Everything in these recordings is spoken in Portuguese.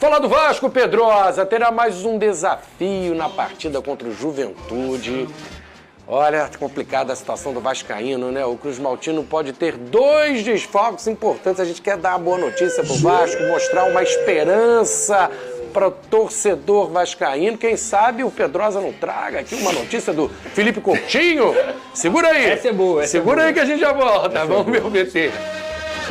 Falar do Vasco, Pedrosa, terá mais um desafio na partida contra o Juventude. Olha, complicada a situação do vascaíno, né? O Cruz Maltino pode ter 2 desfalques importantes. A gente quer dar uma boa notícia pro Vasco, mostrar uma esperança para o torcedor vascaíno. Quem sabe o Pedrosa não traga aqui uma notícia do Felipe Coutinho. Segura aí. Essa é boa. Segura aí que a gente já volta. Vamos ver o BT.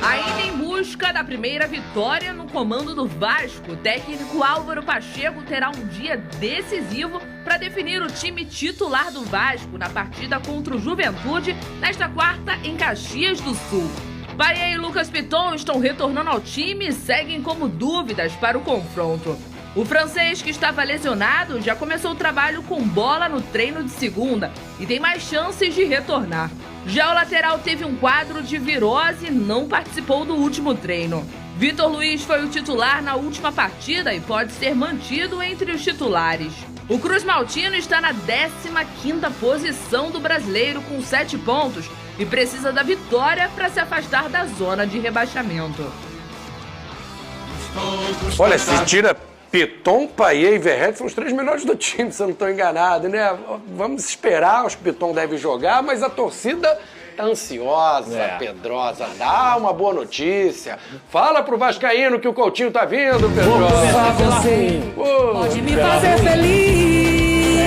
Ainda em busca da primeira vitória no comando do Vasco, o técnico Álvaro Pacheco terá um dia decisivo para definir o time titular do Vasco na partida contra o Juventude nesta quarta em Caxias do Sul. Bahia e Lucas Piton estão retornando ao time e seguem como dúvidas para o confronto. O francês, que estava lesionado, já começou o trabalho com bola no treino de segunda e tem mais chances de retornar. Já o lateral teve um quadro de virose e não participou do último treino. Vitor Luiz foi o titular na última partida e pode ser mantido entre os titulares. O Cruz Maltino está na 15ª posição do brasileiro com 7 pontos e precisa da vitória para se afastar da zona de rebaixamento. Olha, se tira Piton, Payet e Verratti, são os 3 melhores do time, se eu não estou enganado, né? Vamos esperar, acho que o Piton deve jogar, mas a torcida tá ansiosa, Pedrosa. Dá uma boa notícia. Fala pro vascaíno que o Coutinho tá vindo, Pedrosa. Só você pode me fazer feliz.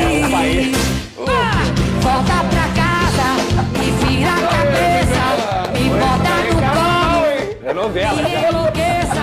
Volta pra casa, me vira a cabeça, me bota no colo. É novela, me enlouqueça,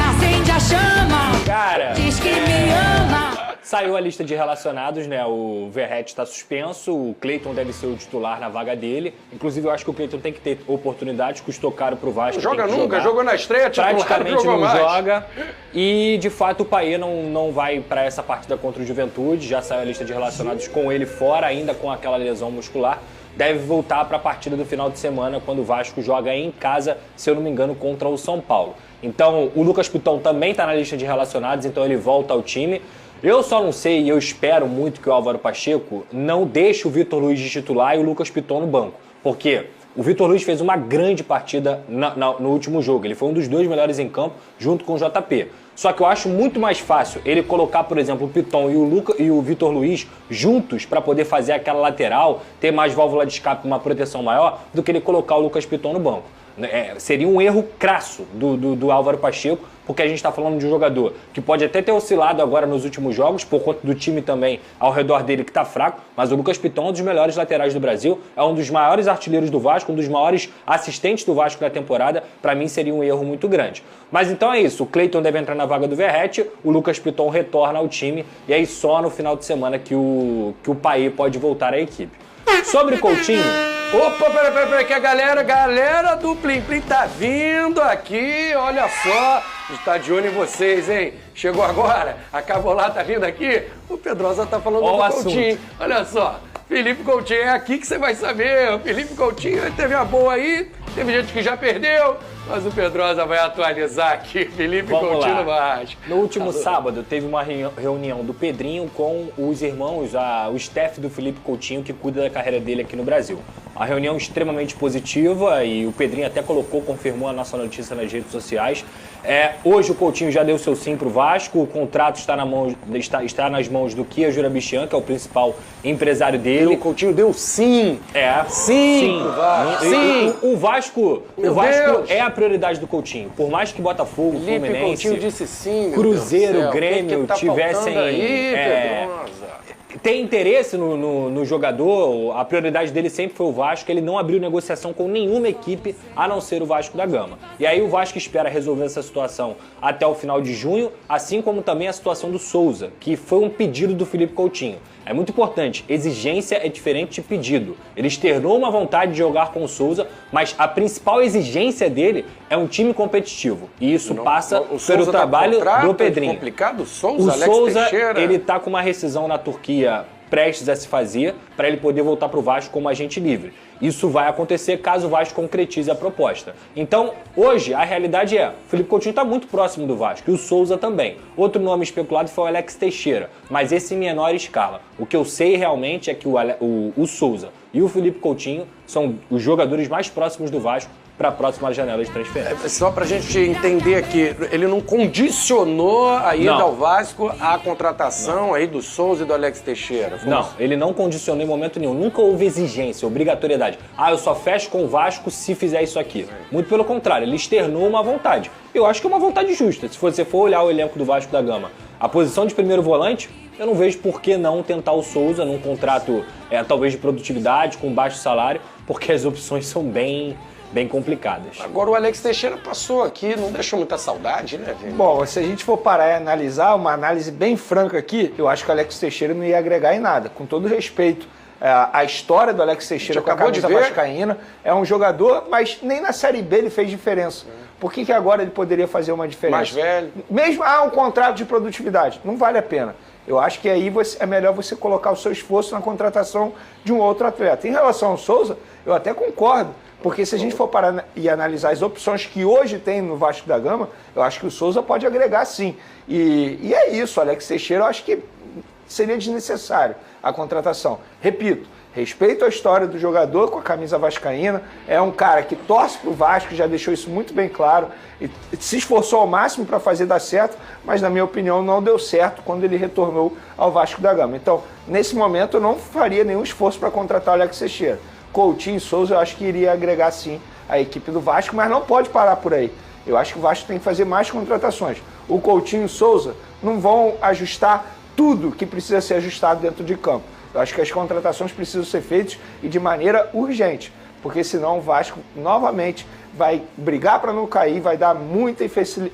acende a chama. Cara, diz que me ama. Saiu a lista de relacionados, né? O Verratti está suspenso, o Cleiton deve ser o titular na vaga dele. Inclusive, eu acho que o Cleiton tem que ter oportunidade, custou caro pro Vasco. Não joga nunca, jogou na estreia, titular, praticamente não mais. joga. E, de fato, o Payet não vai para essa partida contra o Juventude. Já saiu a lista de relacionados com ele fora, ainda com aquela lesão muscular. Deve voltar para a partida do final de semana, quando o Vasco joga em casa, se eu não me engano, contra o São Paulo. Então, o Lucas Piton também está na lista de relacionados, então ele volta ao time. Eu só não sei, e eu espero muito que o Álvaro Pacheco não deixe o Vitor Luiz de titular e o Lucas Piton no banco. Porque o Vitor Luiz fez uma grande partida no último jogo. Ele foi um dos 2 melhores em campo, junto com o JP. Só que eu acho muito mais fácil ele colocar, por exemplo, o Piton e o Vitor Luiz juntos para poder fazer aquela lateral, ter mais válvula de escape, uma proteção maior, do que ele colocar o Lucas Piton no banco. Seria um erro crasso do Álvaro Pacheco, porque a gente está falando de um jogador que pode até ter oscilado agora nos últimos jogos, por conta do time também ao redor dele que está fraco, mas o Lucas Piton é um dos melhores laterais do Brasil, é um dos maiores artilheiros do Vasco, um dos maiores assistentes do Vasco da temporada. Para mim seria um erro muito grande. Mas então é isso, o Cleiton deve entrar na vaga do Verratti, o Lucas Piton retorna ao time, e aí só no final de semana que o Payet pode voltar à equipe. Sobre o Coutinho... Opa, peraí, que a galera do Plim Plim tá vindo aqui, olha só, está de olho em vocês, hein? Chegou agora, a Cavolá tá vindo aqui, o Pedrosa tá falando do Coutinho, olha só, Felipe Coutinho, é aqui que você vai saber, o Felipe Coutinho teve uma boa aí, teve gente que já perdeu, mas o Pedrosa vai atualizar aqui, Felipe Coutinho no Vasco. No último sábado, teve uma reunião do Pedrinho com os irmãos, o staff do Felipe Coutinho, que cuida da carreira dele aqui no Brasil. Uma reunião extremamente positiva e o Pedrinho até confirmou a nossa notícia nas redes sociais. Hoje o Coutinho já deu seu sim para o Vasco, o contrato está nas mãos do Kia Jurabichian, que é o principal empresário dele. O Coutinho deu sim. Sim. Sim. O Vasco é a prioridade do Coutinho. Por mais que Botafogo, Felipe Fluminense, Coutinho disse sim, Cruzeiro, Grêmio tá tivessem... Tem interesse no jogador, a prioridade dele sempre foi o Vasco, ele não abriu negociação com nenhuma equipe a não ser o Vasco da Gama. E aí o Vasco espera resolver essa situação até o final de junho, assim como também a situação do Souza, que foi um pedido do Felipe Coutinho. É muito importante, exigência é diferente de pedido. Ele externou uma vontade de jogar com o Souza, mas a principal exigência dele é um time competitivo. E isso passa pelo trabalho do Pedrinho. Complicado, O Alex Souza, Teixeira. ele tá com uma rescisão na Turquia prestes a se fazer para ele poder voltar para o Vasco como agente livre. Isso vai acontecer caso o Vasco concretize a proposta. Então, hoje, a realidade é, o Felipe Coutinho está muito próximo do Vasco, e o Souza também. Outro nome especulado foi o Alex Teixeira, mas esse em menor escala. O que eu sei realmente é que o Souza e o Felipe Coutinho são os jogadores mais próximos do Vasco para a próxima janela de transferência. Só pra gente entender aqui, ele não condicionou a ida ao Vasco à contratação aí do Souza e do Alex Teixeira? Não, ele não condicionou em momento nenhum. Nunca houve exigência, obrigatoriedade. Eu só fecho com o Vasco se fizer isso aqui. Muito pelo contrário, ele externou uma vontade. Eu acho que é uma vontade justa. Se você for olhar o elenco do Vasco da Gama, a posição de primeiro volante, eu não vejo por que não tentar o Souza num contrato talvez de produtividade, com baixo salário, porque as opções são bem complicadas. Agora o Alex Teixeira passou aqui, não deixou muita saudade, né, Vini? Bom, se a gente for parar e analisar, uma análise bem franca aqui, eu acho que o Alex Teixeira não ia agregar em nada. Com todo respeito, a história do Alex Teixeira com a camisa vascaína é um jogador, mas nem na Série B ele fez diferença. Por que agora ele poderia fazer uma diferença? Mais velho. Mesmo, um contrato de produtividade, não vale a pena. Eu acho que aí é melhor você colocar o seu esforço na contratação de um outro atleta. Em relação ao Souza, eu até concordo, porque se a gente for parar e analisar as opções que hoje tem no Vasco da Gama, eu acho que o Souza pode agregar sim. E é isso, Alex Teixeira, eu acho que seria desnecessário a contratação. Repito, respeito a história do jogador com a camisa vascaína, é um cara que torce pro Vasco, já deixou isso muito bem claro, e se esforçou ao máximo para fazer dar certo, mas na minha opinião não deu certo quando ele retornou ao Vasco da Gama. Então, nesse momento eu não faria nenhum esforço para contratar o Alex Teixeira. Coutinho e Souza eu acho que iria agregar sim a equipe do Vasco, mas não pode parar por aí. Eu acho que o Vasco tem que fazer mais contratações. O Coutinho e o Souza não vão ajustar tudo que precisa ser ajustado dentro de campo. Eu acho que as contratações precisam ser feitas e de maneira urgente, porque senão o Vasco novamente vai brigar para não cair, vai dar muita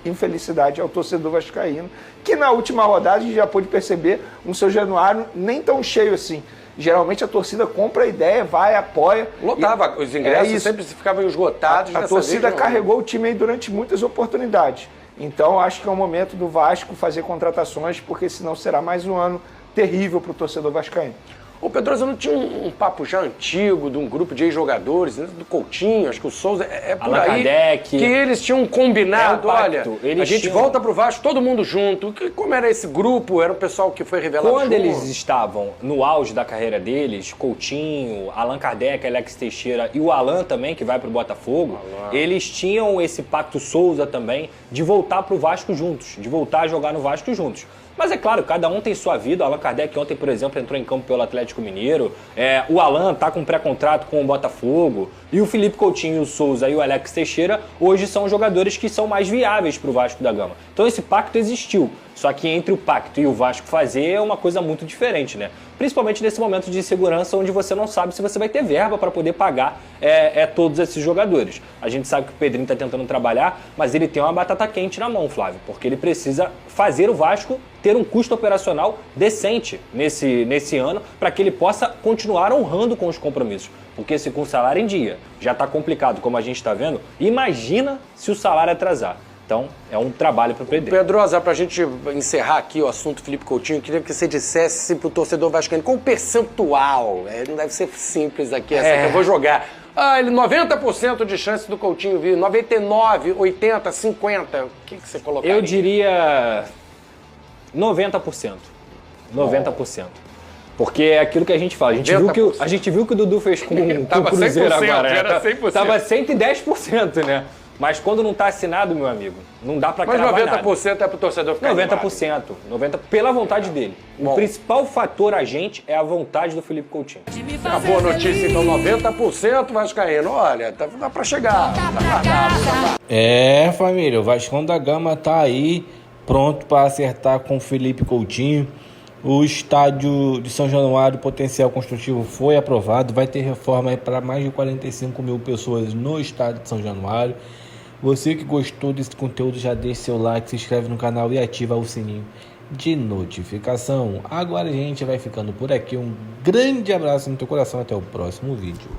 infelicidade ao torcedor vascaíno, que na última rodada a gente já pôde perceber um São Januário nem tão cheio assim. Geralmente a torcida compra a ideia, vai, apoia. Lotava, os ingressos sempre ficavam esgotados. A torcida carregou o time aí durante muitas oportunidades. Então acho que é o momento do Vasco fazer contratações, porque senão será mais um ano terrível para o torcedor vascaíno. Ô Pedrosa, não tinha um papo já antigo de um grupo de ex-jogadores, né, do Coutinho, acho que o Souza, por Allan aí, Kardec, que eles tinham combinado, olha, a gente tinham... volta pro Vasco, todo mundo junto. Como era esse grupo? Era o pessoal que foi revelado Quando eles estavam no auge da carreira deles, Coutinho, Allan Kardec, Alex Teixeira e o Alan também, que vai pro Botafogo, eles tinham esse pacto Souza também de voltar pro Vasco juntos, de voltar a jogar no Vasco juntos. Mas é claro, cada um tem sua vida. O Allan Kardec ontem, por exemplo, entrou em campo pelo Atlético Mineiro. O Alan tá com pré-contrato com o Botafogo. E o Felipe Coutinho, o Souza e o Alex Teixeira hoje são jogadores que são mais viáveis para o Vasco da Gama. Então esse pacto existiu. Só que entre o pacto e o Vasco fazer é uma coisa muito diferente, né? Principalmente nesse momento de insegurança onde você não sabe se você vai ter verba para poder pagar todos esses jogadores. A gente sabe que o Pedrinho está tentando trabalhar, mas ele tem uma batata quente na mão, Flávio, porque ele precisa fazer o Vasco ter um custo operacional decente nesse ano para que ele possa continuar honrando com os compromissos. Porque se com o salário em dia já está complicado, como a gente está vendo, imagina se o salário atrasar. Então, é um trabalho para o Pedrinho. Pedrosa, para a gente encerrar aqui o assunto Felipe Coutinho, eu queria que você dissesse para o torcedor vascaíno qual o percentual, não deve ser simples aqui, essa que eu vou jogar. 90% de chance do Coutinho vir, 99, 80, 50, o que você colocaria? Eu diria 90%. 90%. Porque é aquilo que a gente fala. A gente viu que o Dudu fez com o Cruzeiro agora. Era 100%. Tava 110%, né? Mas quando não tá assinado, meu amigo, não dá pra cravar nada. Mas 90% é pro torcedor ficar 90%. 90% pela vontade dele. Bom. O principal fator agente é a vontade do Felipe Coutinho. A boa notícia, então, 90% vascaíno. Olha, dá pra chegar. Família, o Vascão da Gama tá aí, pronto para acertar com o Felipe Coutinho. O estádio de São Januário, potencial construtivo, foi aprovado. Vai ter reforma para mais de 45 mil pessoas no estádio de São Januário. Você que gostou desse conteúdo, já deixa seu like, se inscreve no canal e ativa o sininho de notificação. Agora a gente vai ficando por aqui. Um grande abraço no teu coração. Até o próximo vídeo.